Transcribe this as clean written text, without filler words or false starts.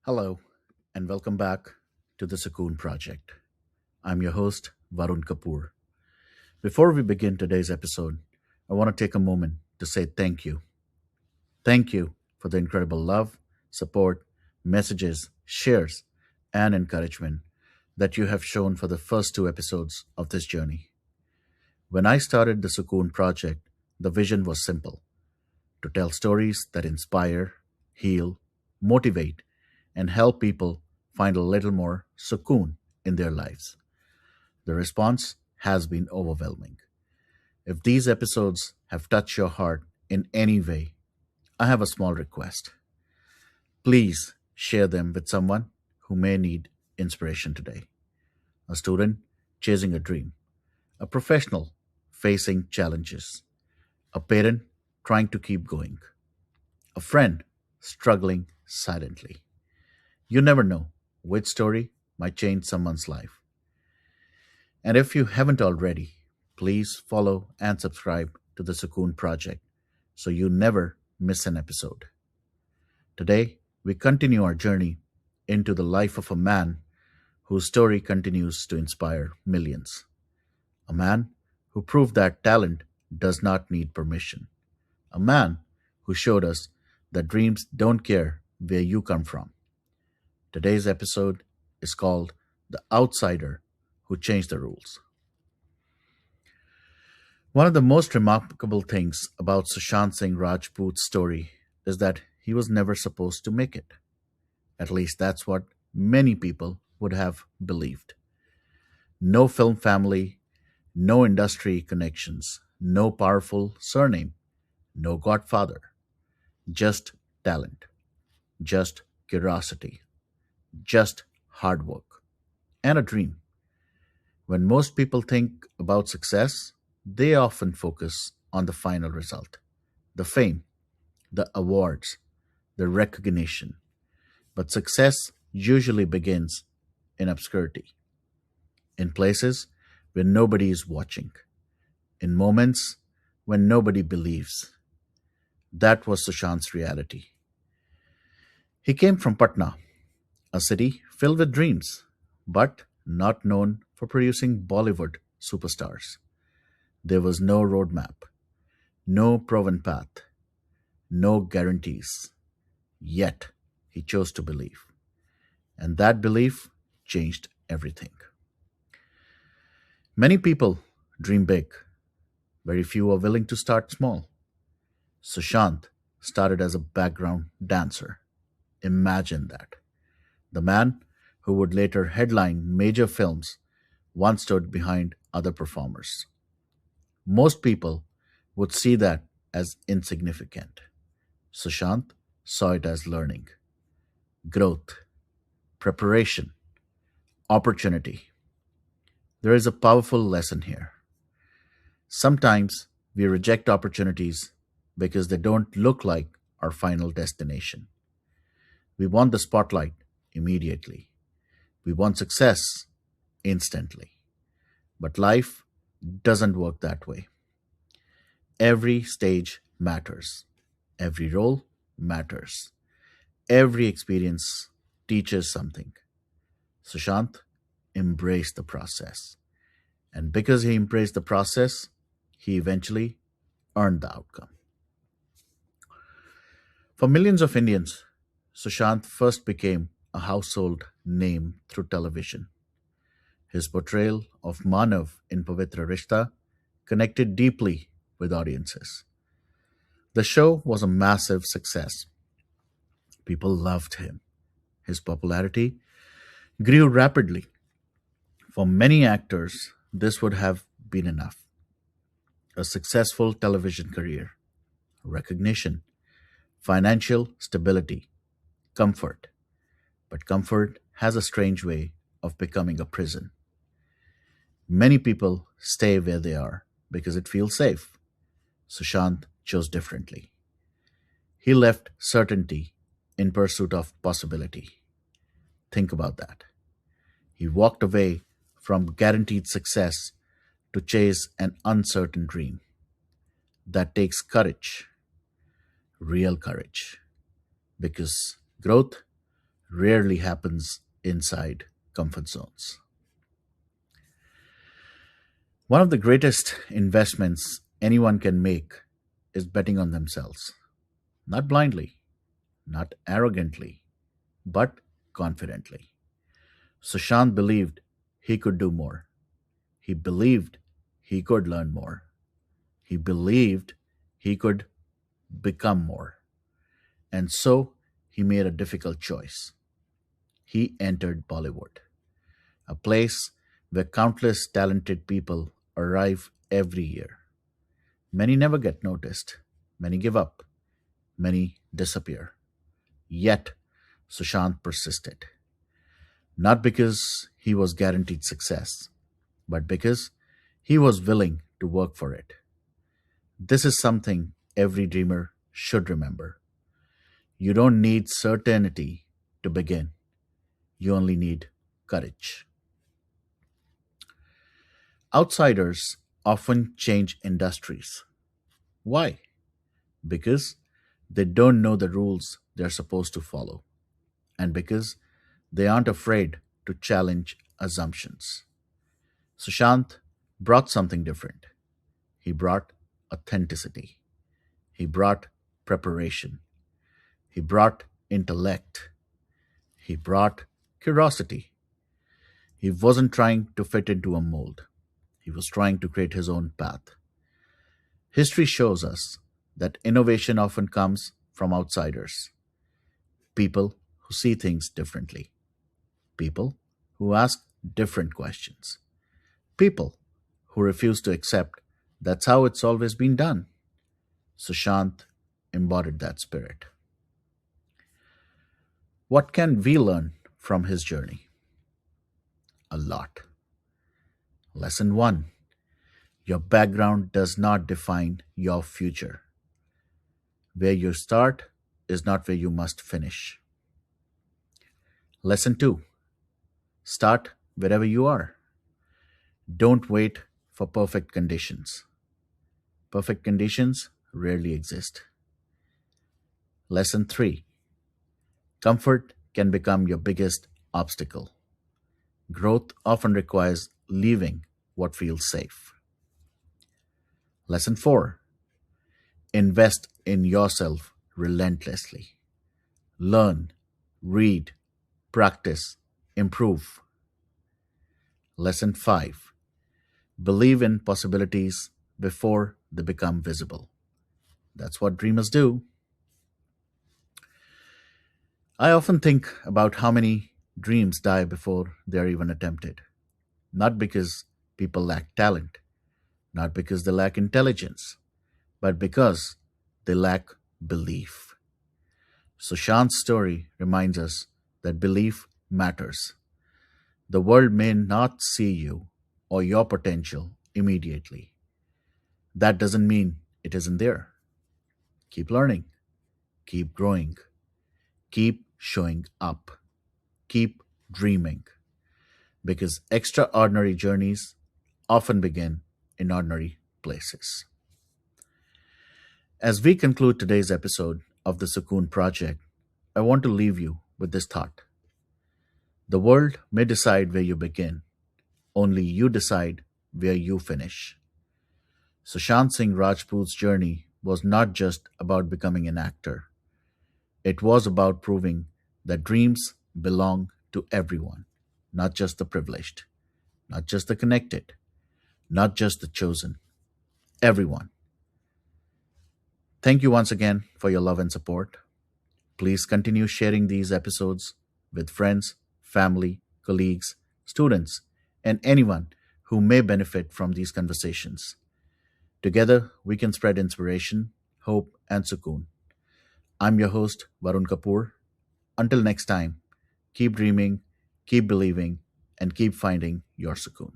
Hello, and welcome back to the Sukoon Project. I'm your host, Varun Kapur. Before we begin today's episode, I want to take a moment to say thank you. Thank you for the incredible love, support, messages, shares, and encouragement that you have shown for the first two episodes of this journey. When I started the Sukoon Project, the vision was simple: to tell stories that inspire, heal, motivate, and help people find a little more sukoon in their lives. The response has been overwhelming. If these episodes have touched your heart in any way, I have a small request. Please share them with someone who may need inspiration today: a student chasing a dream, a professional facing challenges, a parent trying to keep going, a friend struggling silently. You never know which story might change someone's life. And if you haven't already, please follow and subscribe to the Sukoon Project so you never miss an episode. Today, we continue our journey into the life of a man whose story continues to inspire millions. A man who proved that talent does not need permission. A man who showed us that dreams don't care where you come from. Today's episode is called The Outsider Who Changed the Rules. One of the most remarkable things about Sushant Singh Rajput's story is that he was never supposed to make it. At least that's what many people would have believed. No film family, no industry connections, no powerful surname, no godfather, just talent, just curiosity, just hard work, and a dream. When most people think about success, they often focus on the final result: the fame, the awards, the recognition. But success usually begins in obscurity, in places where nobody is watching, in moments when nobody believes. That was Sushant's reality. He came from Patna, a city filled with dreams, but not known for producing Bollywood superstars. There was no roadmap, no proven path, no guarantees. Yet he chose to believe. And that belief changed everything. Many people dream big. Very few are willing to start small. Sushant started as a background dancer. Imagine that. The man who would later headline major films once stood behind other performers. Most people would see that as insignificant. Sushant saw it as learning, growth, preparation, opportunity. There is a powerful lesson here. Sometimes we reject opportunities because they don't look like our final destination. We want the spotlight immediately. We want success instantly. But life doesn't work that way. Every stage matters. Every role matters. Every experience teaches something. Sushant embraced the process. And because he embraced the process, he eventually earned the outcome. For millions of Indians, Sushant first became a household name through television. His portrayal of Manav in Pavitra Rishta connected deeply with audiences. The show was a massive success. People loved him. His popularity grew rapidly. For many actors, this would have been enough: a successful television career, recognition, financial stability, comfort. But comfort has a strange way of becoming a prison. Many people stay where they are because it feels safe. Sushant chose differently. He left certainty in pursuit of possibility. Think about that. He walked away from guaranteed success to chase an uncertain dream. That takes courage, real courage, because growth rarely happens inside comfort zones. One of the greatest investments anyone can make is betting on themselves. Not blindly, not arrogantly, but confidently. Sushant believed he could do more. He believed he could learn more. He believed he could become more. And so he made a difficult choice. He entered Bollywood, a place where countless talented people arrive every year. Many never get noticed, many give up, many disappear. Yet, Sushant persisted, not because he was guaranteed success, but because he was willing to work for it. This is something every dreamer should remember. You don't need certainty to begin, you only need courage. Outsiders often change industries. Why? Because they don't know the rules they're supposed to follow, and because they aren't afraid to challenge assumptions. Sushant brought something different. He brought authenticity, he brought preparation, he brought intellect, he brought curiosity. He wasn't trying to fit into a mold, he was trying to create his own path. History shows us that innovation often comes from outsiders, people who see things differently, people who ask different questions, people who refuse to accept that's how it's always been done. Sushant embodied that spirit. What can we learn from his journey? A lot. Lesson 1: your background does not define your future. Where you start is not where you must finish. Lesson 2: start wherever you are. Don't wait for perfect conditions. Perfect conditions rarely exist. Lesson 3: comfort can become your biggest obstacle. Growth often requires leaving what feels safe. Lesson 4: invest in yourself relentlessly. Learn, read, practice, improve. Lesson 5: believe in possibilities before they become visible. That's what dreamers do. I often think about how many dreams die before they're even attempted. Not because people lack talent, not because they lack intelligence, but because they lack belief. Sushant's story reminds us that belief matters. The world may not see you or your potential immediately. That doesn't mean it isn't there. Keep learning, keep growing, keep showing up, keep dreaming, because extraordinary journeys often begin in ordinary places. As we conclude today's episode of the Sukoon Project, I want to leave you with this thought. The world may decide where you begin, only you decide where you finish. Sushant Singh Rajput's journey was not just about becoming an actor, it was about proving that dreams belong to everyone, not just the privileged, not just the connected, not just the chosen, everyone. Thank you once again for your love and support. Please continue sharing these episodes with friends, family, colleagues, students, and anyone who may benefit from these conversations. Together, we can spread inspiration, hope, and sukoon. I'm your host, Varun Kapur. Until next time, keep dreaming, keep believing, and keep finding your sukoon.